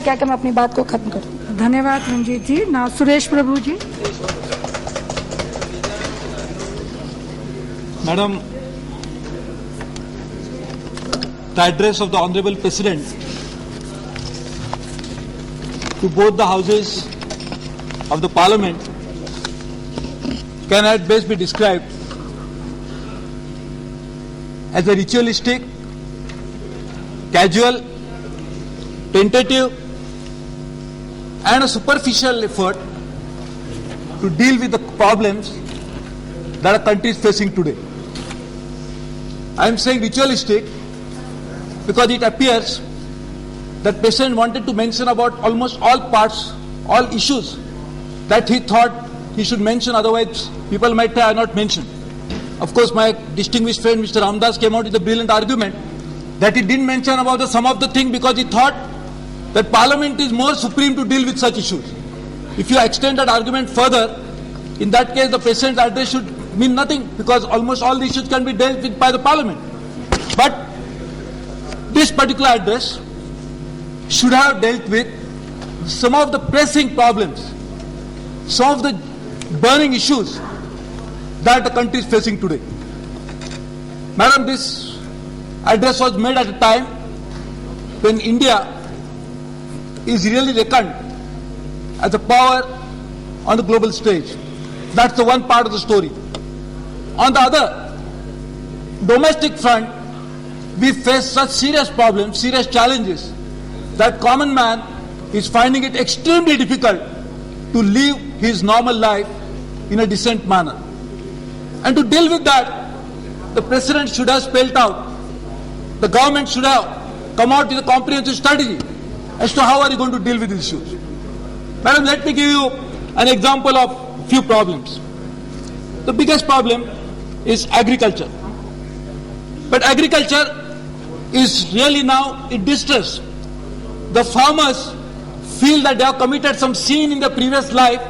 कहकर मैं अपनी बात को खत्म करूँ। धन्यवाद रंजीत जी। ना सुरेश प्रभु जी। Madam, the address of the Honorable President to both the houses of the Parliament can at best be described as a ritualistic, casual, tentative and a superficial effort to deal with the problems that our country is facing today. I am saying ritualistic because it appears that President wanted to mention about almost all parts, all issues that he thought he should mention, otherwise people might say I not mentioned. Of course, my distinguished friend Mr. Ramdas came out with a brilliant argument that he didn't mention about some of the things because he thought that Parliament is more supreme to deal with such issues. If you extend that argument further, in that case the President's address should mean nothing because almost all the issues can be dealt with by the Parliament. But this particular address should have dealt with some of the pressing problems, some of the burning issues that the country is facing today. Madam, this address was made at a time when India is really reckoned as a power on the global stage. That's the one part of the story. On the other, domestic front, we face such serious problems, serious challenges, that common man is finding it extremely difficult to live his normal life in a decent manner. And to deal with that, the President should have spelled out, the government should have come out with a comprehensive strategy as to how are you going to deal with these issues. Madam, let me give you an example of few problems. The biggest problem is agriculture. But agriculture is really now in distress. The farmers feel that they have committed some sin in their previous life,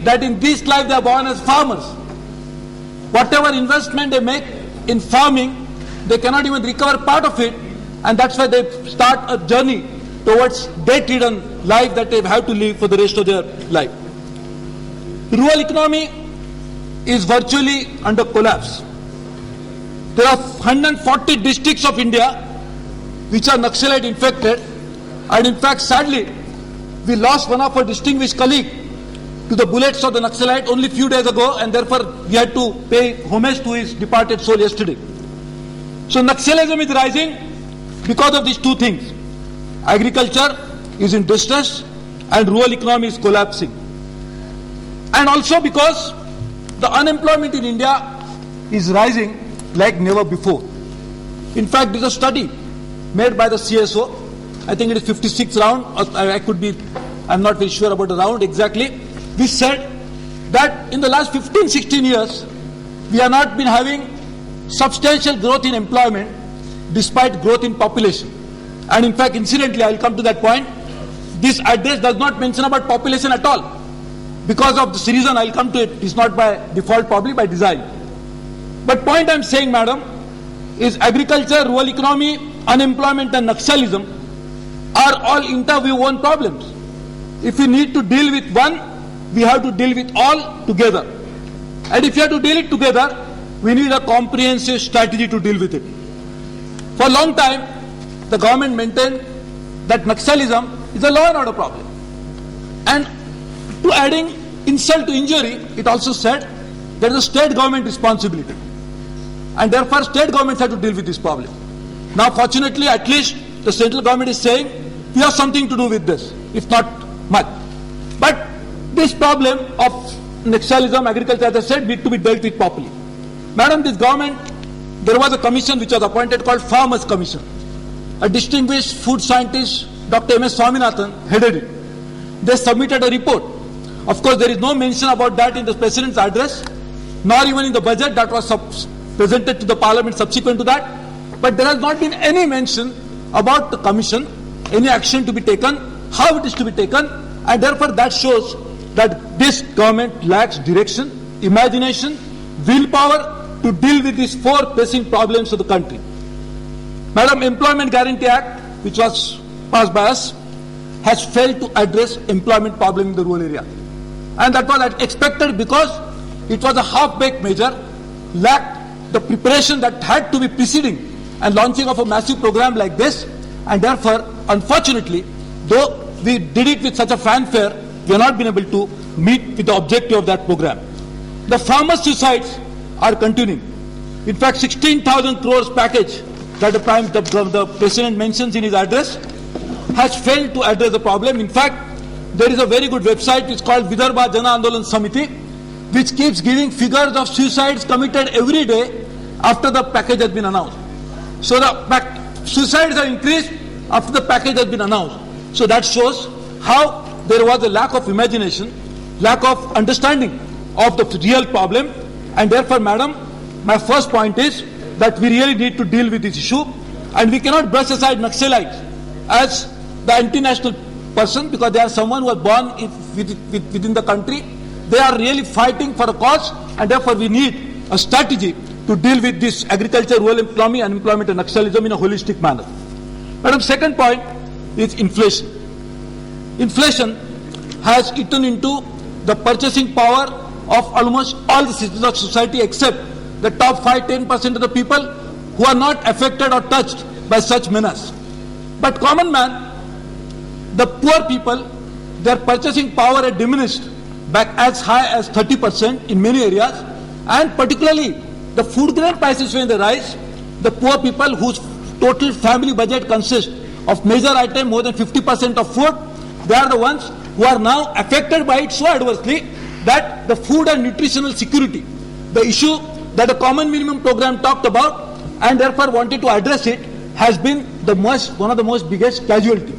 that in this life they are born as farmers. Whatever investment they make in farming, they cannot even recover part of it, and that's why they start a journey towards debt-ridden life that they have to live for the rest of their life. Rural economy is virtually under collapse. There are 140 districts of India which are Naxalite infected, and in fact, sadly, we lost one of our distinguished colleagues to the bullets of the Naxalite only a few days ago, and therefore we had to pay homage to his departed soul yesterday. So Naxalism is rising because of these two things. Agriculture is in distress and rural economy is collapsing. And also because the unemployment in India is rising like never before. In fact, there is a study made by the CSO, I think it is 56th round, I'm not very sure about the round exactly, which said that in the last 15-16 years, we have not been having substantial growth in employment despite growth in population. And in fact, incidentally, I will come to that point, this address does not mention about population at all. Because of this reason, I will come to it. It's not by default, probably by design. But point I am saying, madam, is agriculture, rural economy, unemployment and Naxalism are all interwoven problems. If we need to deal with one, we have to deal with all together. And if you have to deal it together, we need a comprehensive strategy to deal with it. For a long time, the government maintained that Naxalism is a law and order problem. And to adding insult to injury, it also said there is a state government responsibility. And therefore, state governments have to deal with this problem. Now, fortunately, at least the central government is saying we have something to do with this, if not much. But this problem of Naxalism, agriculture, as I said, need to be dealt with properly. Madam, this government, there was a commission which was appointed called Farmers Commission. A distinguished food scientist, Dr. M.S. Swaminathan, headed it. They submitted a report. Of course, there is no mention about that in the President's address, nor even in the budget that was presented to the Parliament subsequent to that. But there has not been any mention about the Commission, any action to be taken, how it is to be taken, and therefore that shows that this government lacks direction, imagination, willpower to deal with these four pressing problems of the country. Madam, Employment Guarantee Act, which was passed by us, has failed to address employment problem in the rural area. And that was expected because it was a half-baked measure, lacked the preparation that had to be preceding and launching of a massive program like this, and therefore, unfortunately, though we did it with such a fanfare, we have not been able to meet with the objective of that program. The farmer suicides are continuing. In fact, 16,000 crores package that the President mentions in his address has failed to address the problem. In fact, there is a very good website, it's called Vidarbha Jana Andolan Samiti, which keeps giving figures of suicides committed every day after the package has been announced. So the suicides have increased after the package has been announced. So that shows how there was a lack of imagination, lack of understanding of the real problem, and therefore, madam, my first point is that we really need to deal with this issue, and we cannot brush aside Naxalites as the anti-national person because they are someone who was born within the country. They are really fighting for a cause, and therefore we need a strategy to deal with this agriculture, rural economy, unemployment and Naxalism in a holistic manner. Madam, second point is inflation. Inflation has eaten into the purchasing power of almost all the citizens of society except the top 5-10% of the people who are not affected or touched by such menace. But common man, the poor people, their purchasing power had diminished back as high as 30% in many areas, and particularly the food grain prices when they rise, the poor people whose total family budget consists of major item more than 50% of food, they are the ones who are now affected by it so adversely that the food and nutritional security, the issue that the common minimum program talked about and therefore wanted to address it, has been one of the most biggest casualty.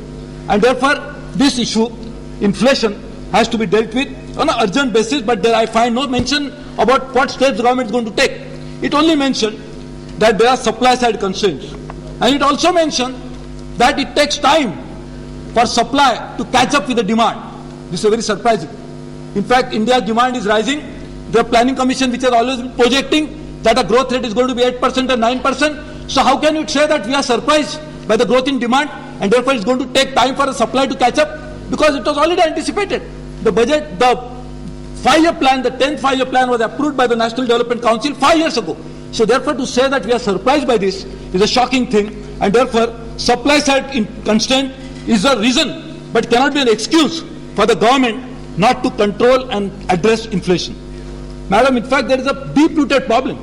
And therefore this issue, inflation, has to be dealt with on an urgent basis, but there I find no mention about what steps the government is going to take. It only mentioned that there are supply side constraints, and it also mentioned that it takes time for supply to catch up with the demand. This is very surprising. In fact, India's demand is rising. The Planning Commission, which has always been projecting that the growth rate is going to be 8% and 9%. So how can you say that we are surprised by the growth in demand and therefore it's going to take time for the supply to catch up? Because it was already anticipated. The budget, the 5-year plan, the 10th 5-year plan was approved by the National Development Council 5 years ago. So therefore to say that we are surprised by this is a shocking thing, and therefore supply side constraint is a reason but cannot be an excuse for the government not to control and address inflation. Madam, in fact, there is a deep-rooted problem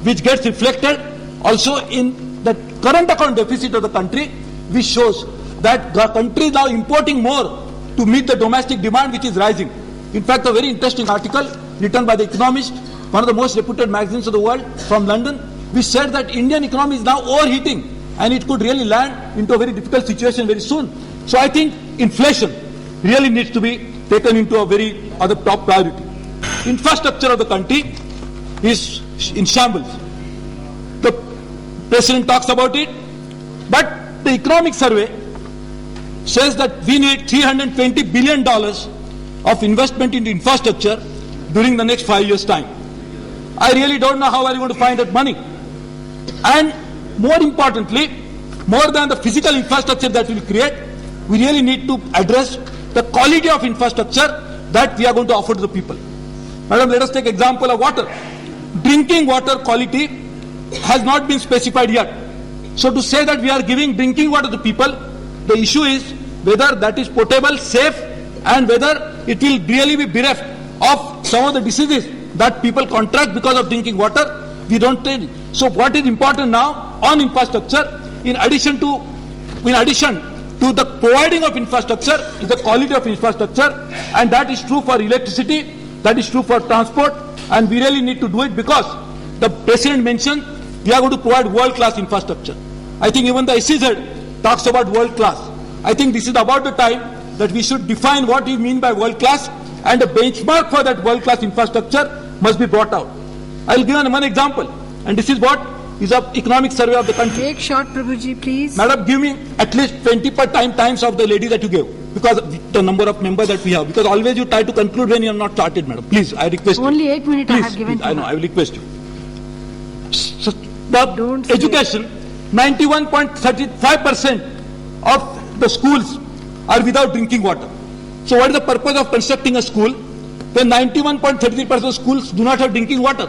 which gets reflected also in the current account deficit of the country, which shows that the country is now importing more to meet the domestic demand which is rising. In fact, a very interesting article written by The Economist, one of the most reputed magazines of the world, from London, which said that Indian economy is now overheating and it could really land into a very difficult situation very soon. So I think inflation really needs to be taken into a very other top priority. Infrastructure of the country is in shambles. The President talks about it, but the economic survey says that we need $320 billion of investment into infrastructure during the next 5 years' time. I really don't know how are you going to find that money. And more importantly, more than the physical infrastructure that we will create, we really need to address the quality of infrastructure that we are going to offer to the people. Madam, let us take example of water. Drinking water quality has not been specified yet. So to say that we are giving drinking water to people, the issue is whether that is potable, safe, and whether it will really be bereft of some of the diseases that people contract because of drinking water. We don't tell. So what is important now on infrastructure, in addition to the providing of infrastructure, is the quality of infrastructure, and that is true for electricity, that is true for transport, and we really need to do it because the President mentioned we are going to provide world-class infrastructure. I think even the SEZ talks about world-class. I think this is about the time that we should define what we mean by world-class, and a benchmark for that world-class infrastructure must be brought out. I will give one example, and this is what is an economic survey of the country. Take short, Prabhuji, please. Madam, give me at least 20 times of the lady that you gave, because the number of members that we have. Because always you try to conclude when you are not started, madam. Please, I request you. Only 8 minutes I have given please, to I know, her. I will request you. So, the education, 91.35% of the schools are without drinking water. So what is the purpose of constructing a school when 91.33% of schools do not have drinking water?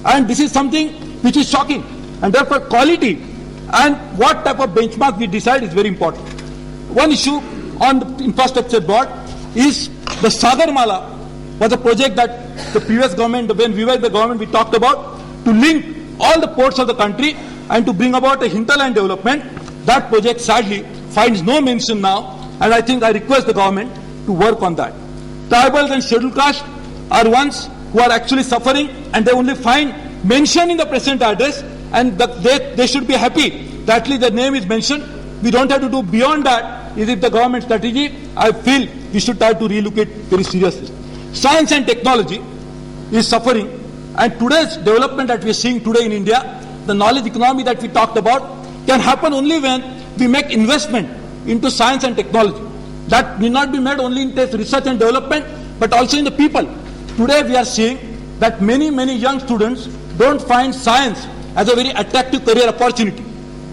And this is something which is shocking. And therefore quality and what type of benchmark we decide is very important. One issue on the infrastructure board is the Sagarmala was a project that the previous government, when we were the government, we talked about to link all the ports of the country and to bring about a hinterland development. That project sadly finds no mention now, and I think I request the government to work on that. Tribals and scheduled caste are ones who are actually suffering, and they only find mention in the present address, and they should be happy that at least their name is mentioned. We don't have to do beyond that. Is it the government strategy? I feel we should try to relook it very seriously. Science and technology is suffering, and today's development that we are seeing today in India, the knowledge economy that we talked about, can happen only when we make investment into science and technology. That need not be made only in research and development, but also in the people. Today we are seeing that many young students don't find science as a very attractive career opportunity.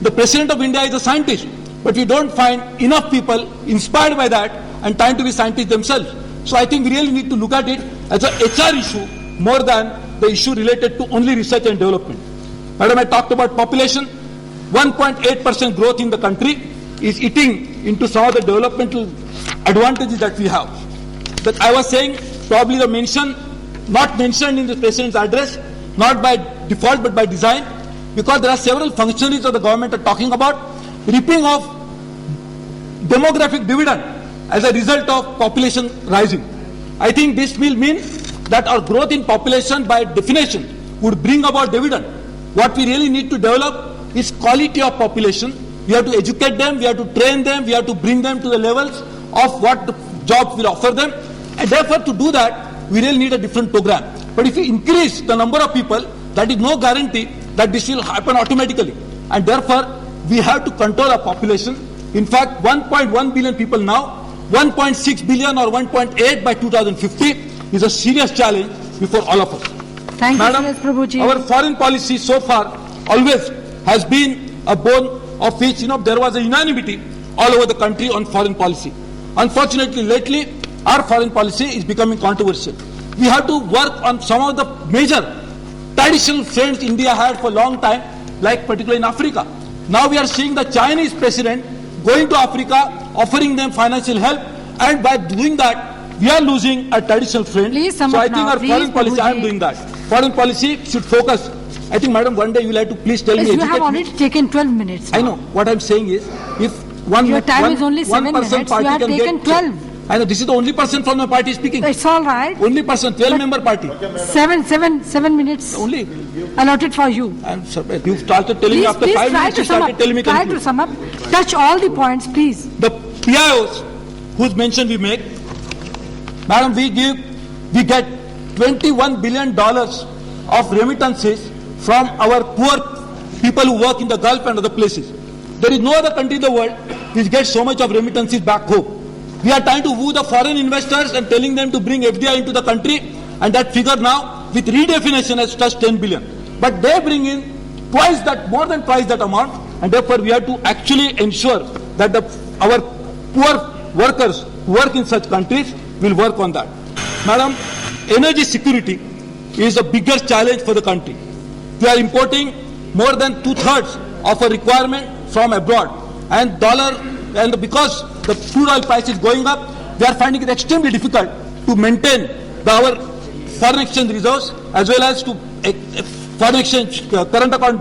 The President of India is a scientist, but we don't find enough people inspired by that and trying to be scientists themselves. So I think we really need to look at it as an HR issue more than the issue related to only research and development. Madam, I talked about population. 1.8% growth in the country is eating into some of the developmental advantages that we have. That I was saying, probably the mention, not mentioned in the President's address, not by default but by design, because there are several functionaries of the government are talking about reaping of demographic dividend as a result of population rising. I think this will mean that our growth in population by definition would bring about dividend. What we really need to develop is quality of population. We have to educate them, we have to train them, we have to bring them to the levels of what the jobs will offer them. And therefore to do that, we really need a different program. But if we increase the number of people, that is no guarantee that this will happen automatically. And therefore, we have to control our population. In fact, 1.1 billion people now, 1.6 billion or 1.8 by 2050 is a serious challenge before all of us. Thank you, Madam, Suresh Prabhuji. our foreign policy so far always has been a bone of which, there was a unanimity all over the country on foreign policy. Unfortunately, lately, our foreign policy is becoming controversial. We have to work on some of the major traditional friends India had for a long time, like particularly in Africa. Now we are seeing the Chinese president going to Africa, offering them financial help, and by doing that, we are losing a traditional friend. Please sum so up I think now. our Please, foreign policy, I am Prabhuji. doing that. Foreign policy should focus. I think, madam, one day you will have to please tell Yes, me. you have educate me. already taken 12 minutes. I know. What I am saying is, if Your time is only 7 minutes. You party have can taken get, 12. I know, this is the only person from my party speaking. It's all right. Only person, 12-member party. 7 minutes Only. allotted for you. You started telling me Please, after please 5 try minutes, to you sum started up. telling me Try to conclude. sum up. Touch all the points, please. The PIOs whose mention we make, madam, we get $21 billion of remittances from our poor people who work in the Gulf and other places. There is no other country in the world which gets so much of remittances back home. We are trying to woo the foreign investors and telling them to bring FDI into the country, and that figure now with redefinition has touched 10 billion. But they bring in more than twice that amount, and therefore we have to actually ensure that our poor workers who work in such countries will work on that. Madam, energy security is the biggest challenge for the country. We are importing more than 2/3 of a requirement from abroad, and because the crude oil price is going up, we are finding it extremely difficult to maintain our foreign exchange reserves as well as to foreign exchange current account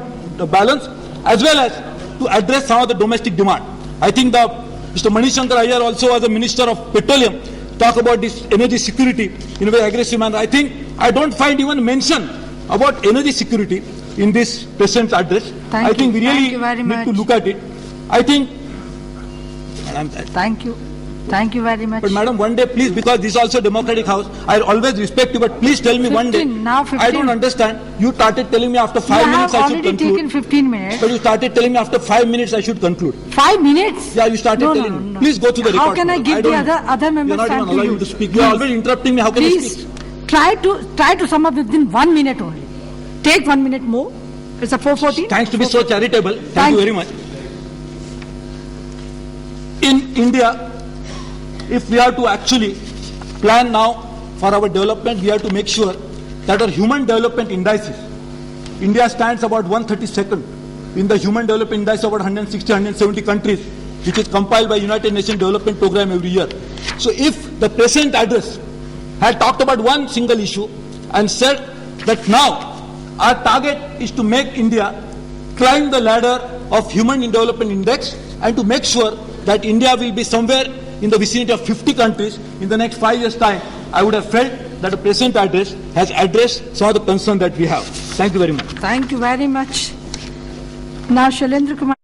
balance, as well as to address some of the domestic demand. I think Mr. Manishankar Iyer also, as a Minister of Petroleum, talk about this energy security in a very aggressive manner. I don't find even mention about energy security in this President's address. I think we really need to look at it. I think. Thank you. Thank you very much. But madam, one day please, because this is also a democratic house, I always respect you, but please tell me 15, one day. now 15. I don't understand. You started telling me after 5 You have minutes I should already conclude. taken 15 minutes. But you started telling me after 5 minutes I should conclude. 5 minutes? Yeah, you started telling me. No. Please go to the record. How can I give the other members You're not time even to allowing you? me to speak. You are already interrupting me. How can I Please speak? try to sum up within 1 minute only. Take 1 minute more. It's a 4:14. Thanks to be so charitable. Thank you very much. In India, if we are to actually plan now for our development, we have to make sure that our human development indices, India stands about 132nd in the human development index of about 160, 170 countries, which is compiled by United Nations Development Program every year. So if the present address had talked about one single issue and said that now our target is to make India climb the ladder of human development index and to make sure that India will be somewhere in the vicinity of 50 countries in the next 5 years' time, I would have felt that the present address has addressed some of the concerns that we have. Thank you very much. Thank you very much. Now, Shailendra Kumar.